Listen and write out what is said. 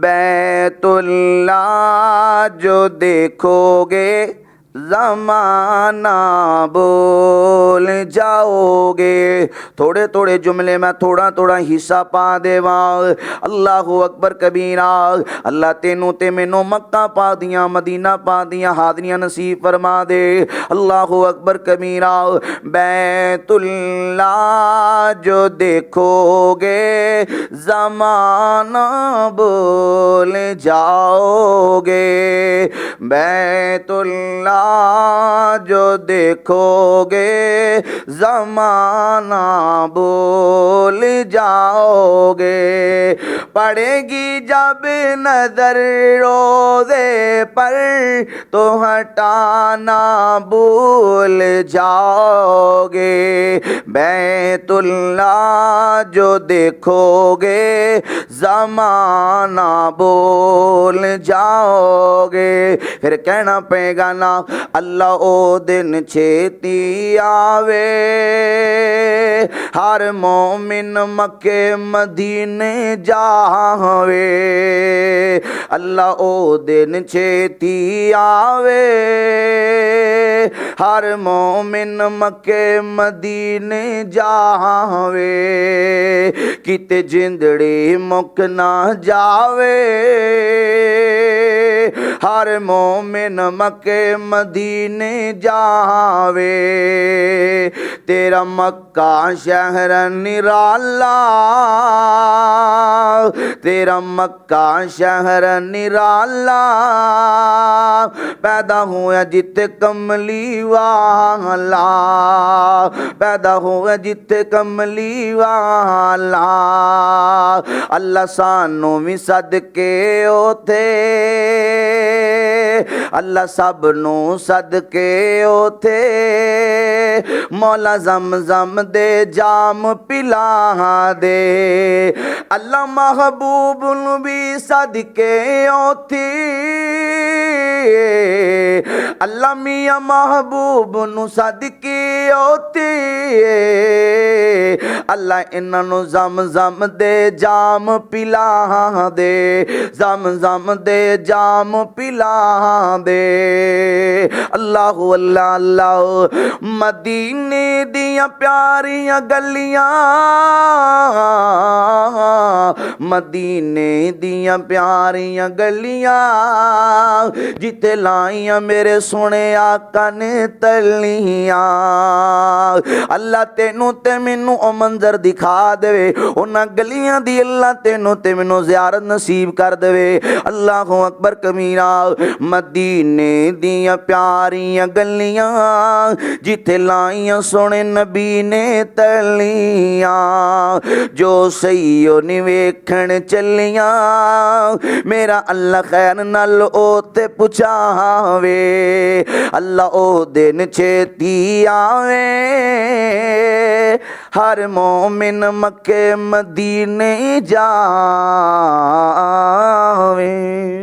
बैतुल्ला जो देखोगे ज़माना बोल जाओगे। थोड़े थोड़े जुमले में थोड़ा थोड़ा हिस्सा पा देवा। अल्लाहु अकबर कबीरा। अल्लाह तेनू ते मैनू मक्का पा दिया, मदीना पा दिया, हाज़रियां नसीब फरमा दे। अल्लाहु अकबर कबीरा। बैतुल्ला जो देखोगे ज़माना बोल जाओगे। बैतुल्ला जो देखोगे ज़माना बोल जाओगे। पड़ेगी जब नजर रोज़े पर तो हटाना भूल जाओगे। बैतुल्ला जो देखोगे ज़माना बोल जाओगे। फिर कहना पेगा ना अल्लाह ओ दिन छेती आवे। हर मोमिन मक्के मदीने जावे। अल्लाह ओ दिन छेती आवे। हर मोमिन मक्के मदीने जावे। किते जिंदड़ी मुक ना जावे। हर मोमिन मक्के मदीने जावे। तेरा मक्का शहर निराला। तेरा मक्का शहर निराला। पैदा हुआ जिथे कमली वाला। पैदा हुआ जिथे कमली वाला। अल्लाह सानू भी सदके ओथे। अल्लाह सब नू सदके ओथे। मौला ज़म दे जाम पिला दे। अल्लाह महबूब नू भी सदके ओथे। अल्लाह मियां महबूब नू सदके ओथे। अल्लाह इन्हां ज़म दे जाम पिला दे। ज़म दे जाम पिला दे। अल्लाह अल्लाह अल्लाह। मदीने दियां प्यारियां गलियां। मदीने दियां प्यारियां गलियां। जिथे लाइयां मेरे सोने आका ने तलियां। अल्लाह तेनू ते मैनू ओ मंजर दिखा देवे। उन्हां गलियां दी अल्लाह तेनू ते मैनू ज़ियारत नसीब कर देवे। अल्लाहु अकबर कबीरा। मदीने दियां प्यारियां गलियां। जिथे लाइयां सोने नबी ने तलियां। जो सही ओ नी वेखण चलियां। मेरा अल्लाह खैर नाल ओते पुछावे। अल्लाह ओ दिन छेती आवे। हर मोमिन मक्के मदीने जावे।